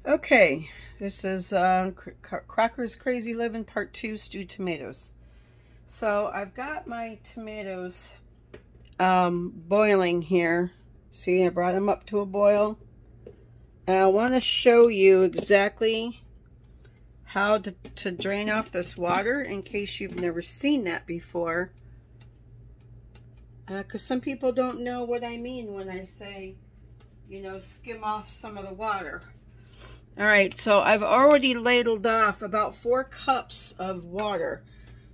Okay, this is Crocker's Crazy Living Part 2, Stewed Tomatoes. So I've got my tomatoes boiling here. See, I brought them up to a boil. And I want to show you exactly how to drain off this water in case you've never seen that before. Because some people don't know what I mean when I say, you know, skim off some of the water. All right, so I've already ladled off about 4 cups of water.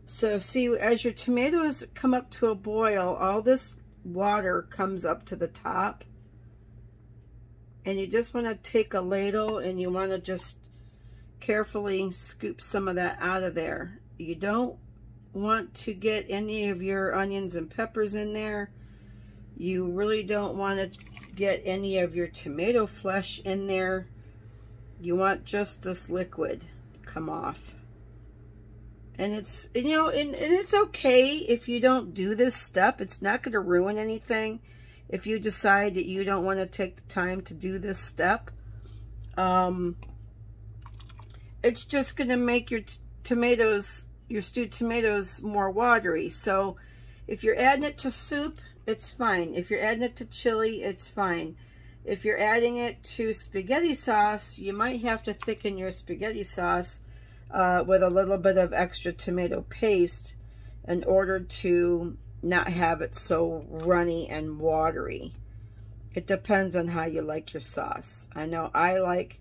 So see, as your tomatoes come up to a boil, all this water comes up to the top. And you just want to take a ladle and you want to just carefully scoop some of that out of there. You don't want to get any of your onions and peppers in there. You really don't want to get any of your tomato flesh in there. You want just this liquid to come off. And it's, you know, and it's okay if you don't do this step. It's not going to ruin anything if you decide that you don't want to take the time to do this step. It's just going to make your tomatoes, your stewed tomatoes, more watery. So if you're adding it to soup, it's fine. If you're adding it to chili, it's fine. If you're adding it to spaghetti sauce, you might have to thicken your spaghetti sauce with a little bit of extra tomato paste in order to not have it so runny and watery. It depends on how you like your sauce. I know I like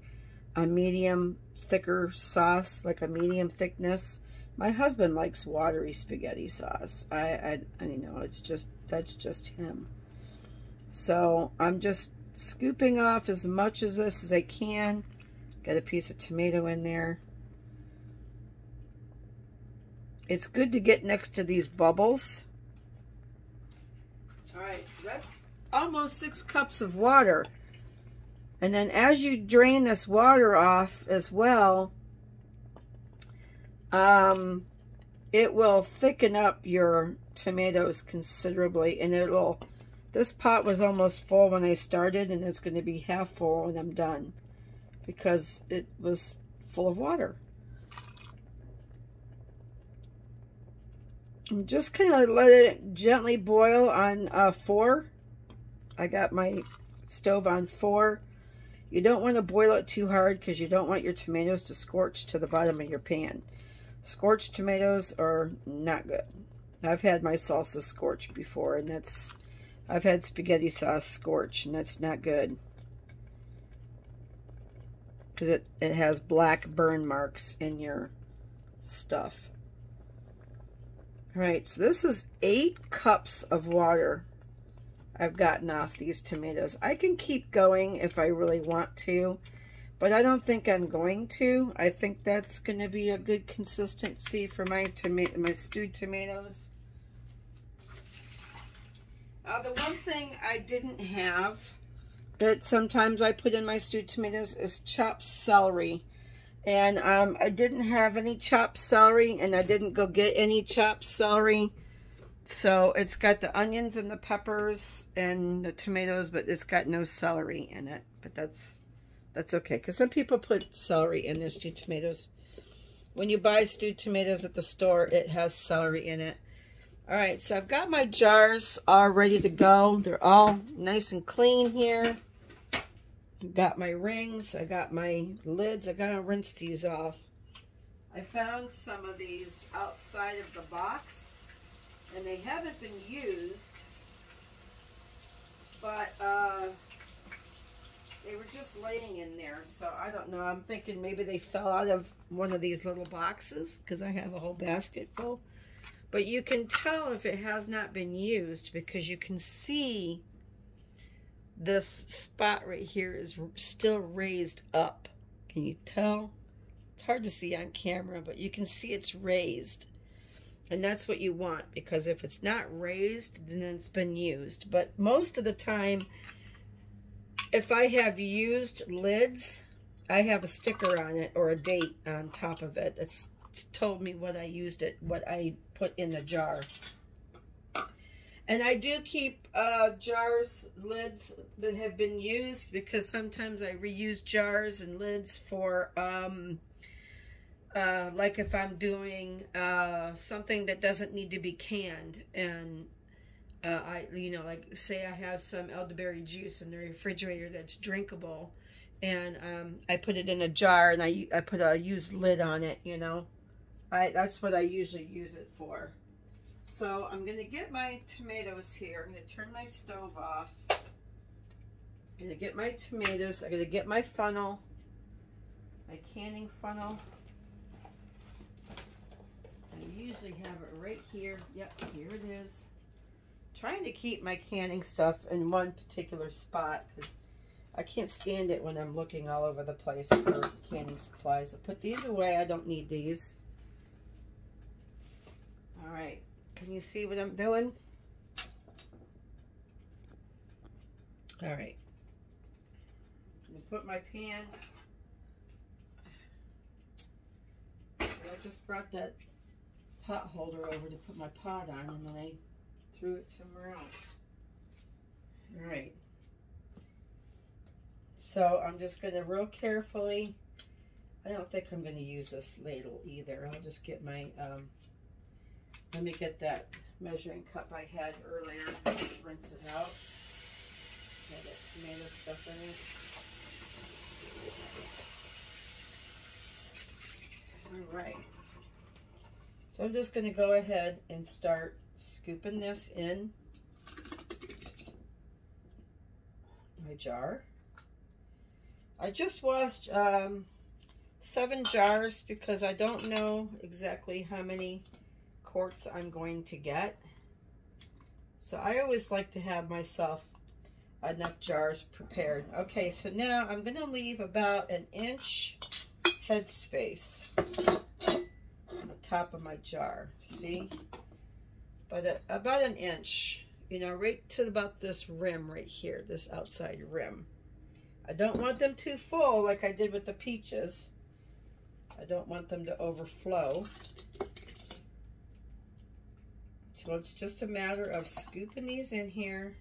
a medium thicker sauce, like a medium thickness. My husband likes watery spaghetti sauce. I know, that's just him. So I'm just scooping off as much of this as I can. Got a piece of tomato in there. It's good to get next to these bubbles. All right, so that's almost 6 cups of water. And then as you drain this water off as well, it will thicken up your tomatoes considerably, and it'll, this pot was almost full when I started, and it's going to be half full when I'm done because it was full of water. And just kind of let it gently boil on 4. I got my stove on 4. You don't want to boil it too hard because you don't want your tomatoes to scorch to the bottom of your pan. Scorched tomatoes are not good. I've had my salsa scorched before, and that's, I've had spaghetti sauce scorched, and that's not good because it has black burn marks in your stuff. All right, so this is 8 cups of water I've gotten off these tomatoes. I can keep going if I really want to, but I don't think I'm going to. I think that's going to be a good consistency for my stewed tomatoes. The one thing I didn't have that sometimes I put in my stewed tomatoes is chopped celery. And I didn't have any chopped celery, and I didn't go get any chopped celery. So it's got the onions and the peppers and the tomatoes, but it's got no celery in it. But that's okay, because some people put celery in their stewed tomatoes. When you buy stewed tomatoes at the store, it has celery in it. All right, so I've got my jars all ready to go. They're all nice and clean here. I've got my rings. I got my lids. I gotta rinse these off. I found some of these outside of the box, and they haven't been used, but they were just laying in there, so I don't know. I'm thinking maybe they fell out of one of these little boxes because I have a whole basket full. But you can tell if it has not been used because you can see this spot right here is still raised up. Can you tell? It's hard to see on camera, but you can see it's raised. And that's what you want, because if it's not raised, then it's been used. But most of the time, if I have used lids, I have a sticker on it or a date on top of it that's told me what I used it, what I put in the jar. And I do keep jars, lids that have been used, because sometimes I reuse jars and lids for, like if I'm doing something that doesn't need to be canned. And like say I have some elderberry juice in the refrigerator that's drinkable, and I put it in a jar and I put a used lid on it, that's what I usually use it for. So I'm going to get my tomatoes here. I'm going to turn my stove off. I'm going to get my tomatoes. I'm going to get my funnel, my canning funnel. I usually have it right here. Yep, here it is. Trying to keep my canning stuff in one particular spot because I can't stand it when I'm looking all over the place for canning supplies. I put these away. I don't need these. All right. Can you see what I'm doing? All right. I'm going to put my pan. See, I just brought that pot holder over to put my pot on, and then I threw it somewhere else. All right. So I'm just going to real carefully, I don't think I'm going to use this ladle either. I'll just get my, let me get that measuring cup I had earlier, just rinse it out. Got that tomato stuff in it. All right. So I'm just going to go ahead and start scooping this in my jar. I just washed 7 jars because I don't know exactly how many quarts I'm going to get. So I always like to have myself enough jars prepared. Okay, so now I'm going to leave about 1 inch headspace on the top of my jar. See? But about 1 inch, right to about this rim right here, this outside rim. I don't want them too full like I did with the peaches. I don't want them to overflow. So it's just a matter of scooping these in here.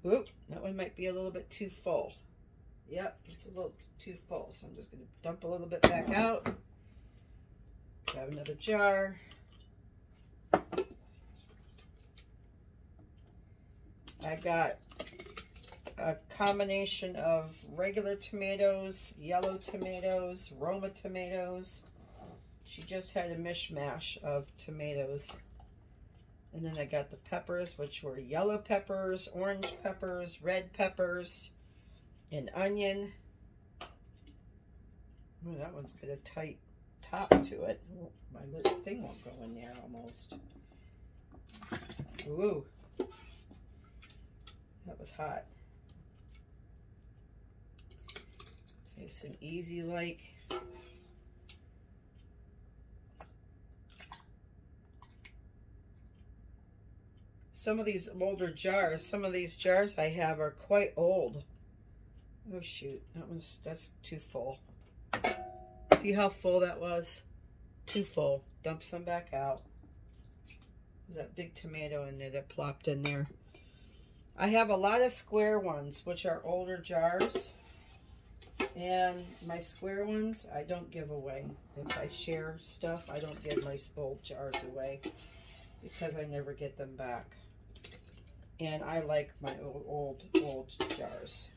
Oop, that one might be a little bit too full. Yep, it's a little too full. So I'm just going to dump a little bit back out. Grab another jar. I got a combination of regular tomatoes, yellow tomatoes, Roma tomatoes. She just had a mishmash of tomatoes. And then I got the peppers, which were yellow peppers, orange peppers, red peppers, and onion. Oh, that one's got a tight top to it. Oh, my little thing won't go in there almost. Ooh. That was hot. It's an easy like. Some of these older jars, some of these jars I have are quite old. Oh shoot, that's too full. See how full that was? Too full. Dump some back out. There's that big tomato in there that plopped in there. I have a lot of square ones, which are older jars. And my square ones, I don't give away. If I share stuff, I don't give my old jars away because I never get them back. And I like my old jars.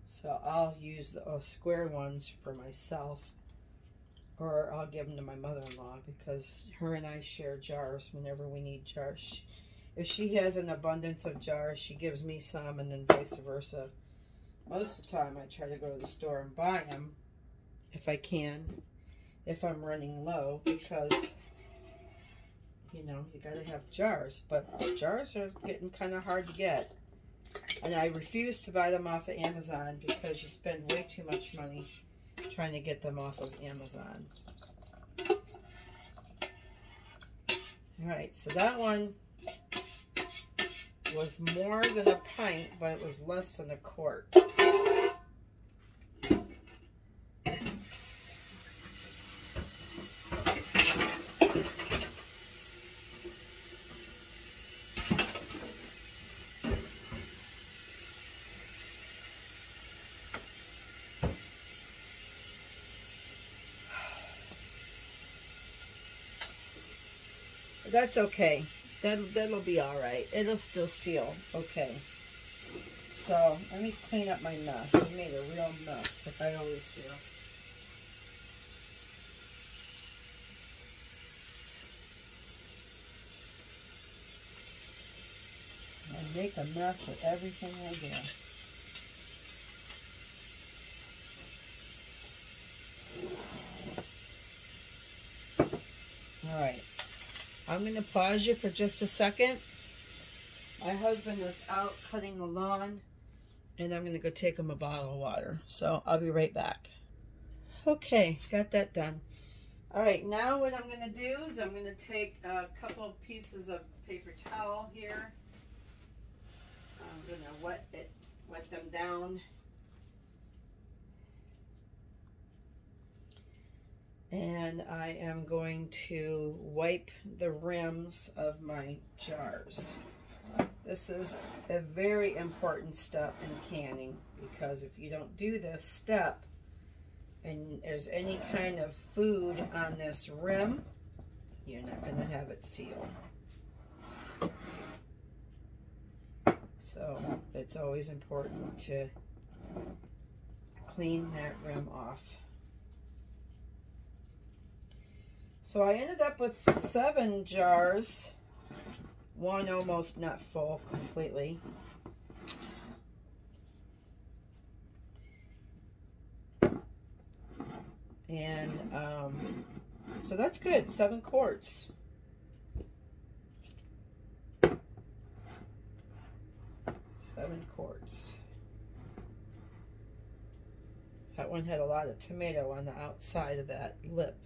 So I'll use the square ones for myself, or I'll give them to my mother-in-law because her and I share jars whenever we need jars. If she has an abundance of jars, she gives me some, and then vice versa. Most of the time I try to go to the store and buy them if I can, if I'm running low, because you gotta have jars, but jars are getting kind of hard to get. And I refuse to buy them off of Amazon because you spend way too much money trying to get them off of Amazon. All right, so that one was more than a pint, but it was less than a quart. That's okay. That'll be all right. It'll still seal. Okay. So let me clean up my mess. I made a real mess, like I always do. I make a mess of everything I do. All right. I'm going to pause you for just a second. My husband is out cutting the lawn, and I'm going to go take him a bottle of water. So I'll be right back. Okay, got that done. All right, now what I'm going to do is I'm going to take a couple of pieces of paper towel here. I'm going to wet them down. And I am going to wipe the rims of my jars. This is a very important step in canning, because if you don't do this step and there's any kind of food on this rim, you're not going to have it sealed. So it's always important to clean that rim off. So I ended up with 7 jars, one almost not full completely. And so that's good, 7 quarts. That one had a lot of tomato on the outside of that lip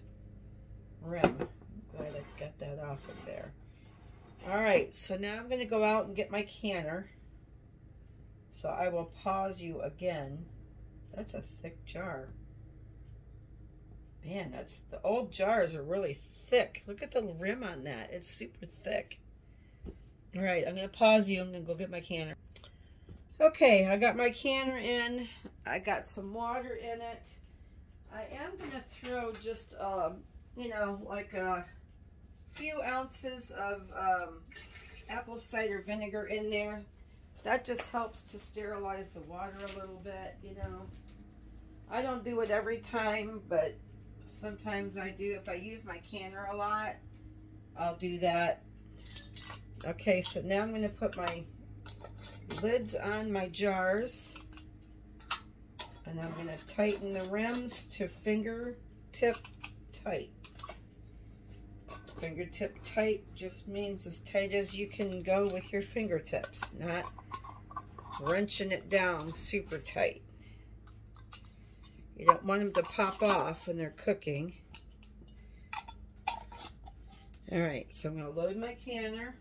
rim. Glad I got that off of there. All right, so now I'm going to go out and get my canner. So I will pause you again. That's a thick jar. Man, the old jars are really thick. Look at the rim on that. It's super thick. All right, I'm going to pause you. I'm going to go get my canner. Okay, I got my canner in. I got some water in it. I am going to throw just you know, like a few ounces of apple cider vinegar in there. That just helps to sterilize the water a little bit, you know. I don't do it every time, but sometimes I do. If I use my canner a lot, I'll do that. Okay, so now I'm going to put my lids on my jars, and I'm going to tighten the rims to fingertip tight. Fingertip tight just means as tight as you can go with your fingertips, not wrenching it down super tight. You don't want them to pop off when they're cooking. All right, so I'm going to load my canner.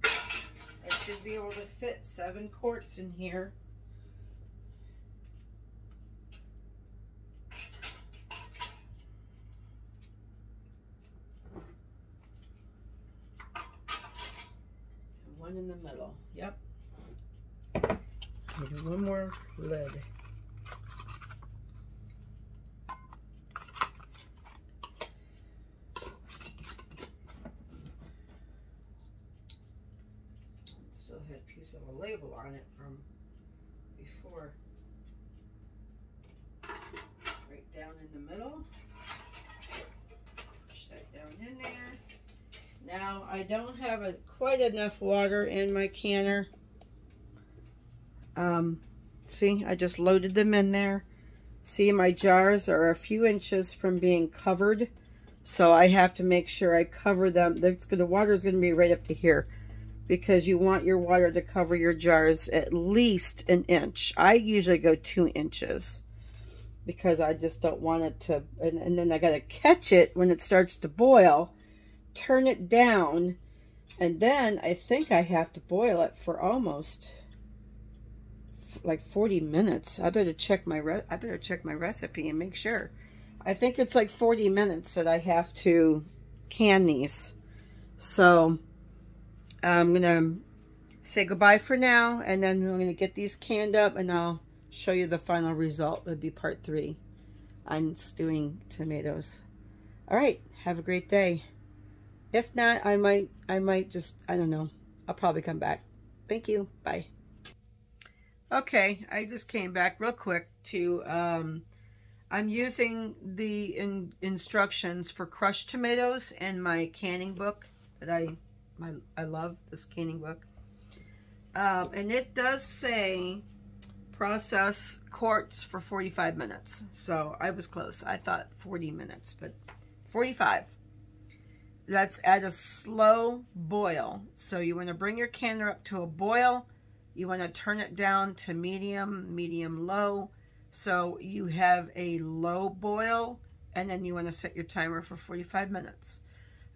I should be able to fit 7 quarts in here. One in the middle. Yep. Maybe one more lid. Still had a piece of a label on it from before. Right down in the middle. Push that down in there. Now, I don't have quite enough water in my canner. See, I just loaded them in there. See, my jars are a few inches from being covered, so I have to make sure I cover them. The water is going to be right up to here, because you want your water to cover your jars at least an inch. I usually go 2 inches, because I just don't want it to, and then I got to catch it when it starts to boil, turn it down, and then I think I have to boil it for almost like 40 minutes. I better check my recipe and make sure. I think it's like 40 minutes that I have to can these. So I'm gonna say goodbye for now, and then we're gonna get these canned up, and I'll show you the final result. It'll be part 3 on stewing tomatoes. All right, have a great day. If not, I might just, I don't know. I'll probably come back. Thank you. Bye. Okay, I just came back real quick to, I'm using the instructions for crushed tomatoes in my canning book that I love this canning book. And it does say process quarts for 45 minutes. So I was close. I thought 40 minutes, but 45. That's at a slow boil. So you want to bring your canner up to a boil. You want to turn it down to medium, medium-low. So you have a low boil, and then you want to set your timer for 45 minutes.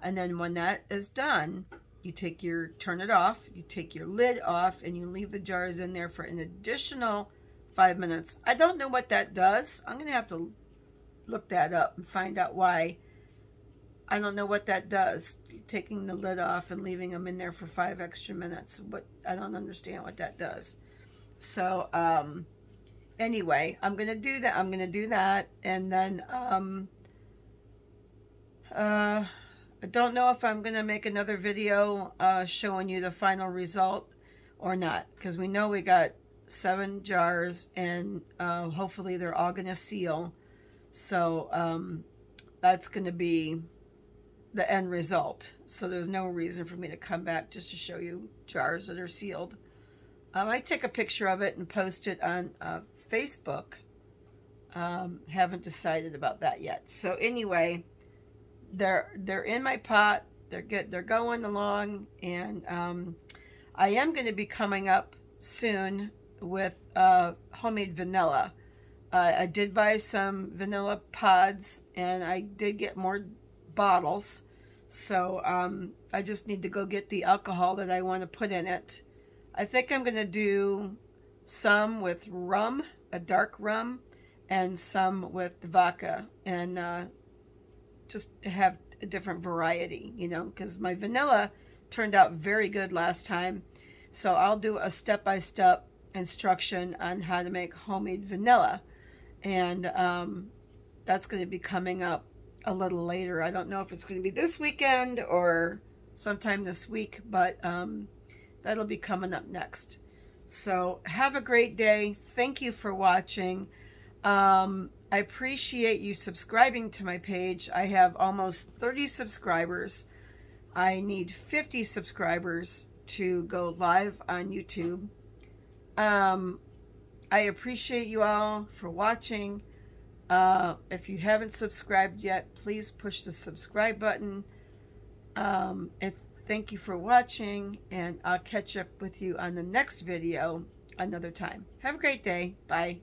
And then when that is done, you turn it off, you take your lid off, and you leave the jars in there for an additional 5 minutes. I don't know what that does. I'm going to have to look that up and find out why. I don't know what that does, taking the lid off and leaving them in there for 5 extra minutes. But I don't understand what that does. So, anyway, I'm going to do that. I'm going to do that. And then, I don't know if I'm going to make another video showing you the final result or not. Because we know we got 7 jars, and hopefully they're all going to seal. So, that's going to be the end result. So there's no reason for me to come back just to show you jars that are sealed. I take a picture of it and post it on Facebook. Haven't decided about that yet. So anyway, they're in my pot. They're going along, and I am going to be coming up soon with homemade vanilla. I did buy some vanilla pods, and I did get more bottles. So I just need to go get the alcohol that I want to put in it. I think I'm going to do some with rum, a dark rum, and some with vodka, and just have a different variety, you know, because my vanilla turned out very good last time. So I'll do a step-by-step instruction on how to make homemade vanilla, and that's going to be coming up a little later. I don't know if it's going to be this weekend or sometime this week, but that'll be coming up next. So have a great day. Thank you for watching. I appreciate you subscribing to my page. I have almost 30 subscribers. I need 50 subscribers to go live on YouTube. I appreciate you all for watching. If you haven't subscribed yet, please push the subscribe button. And thank you for watching, and I'll catch up with you on the next video another time. Have a great day. Bye.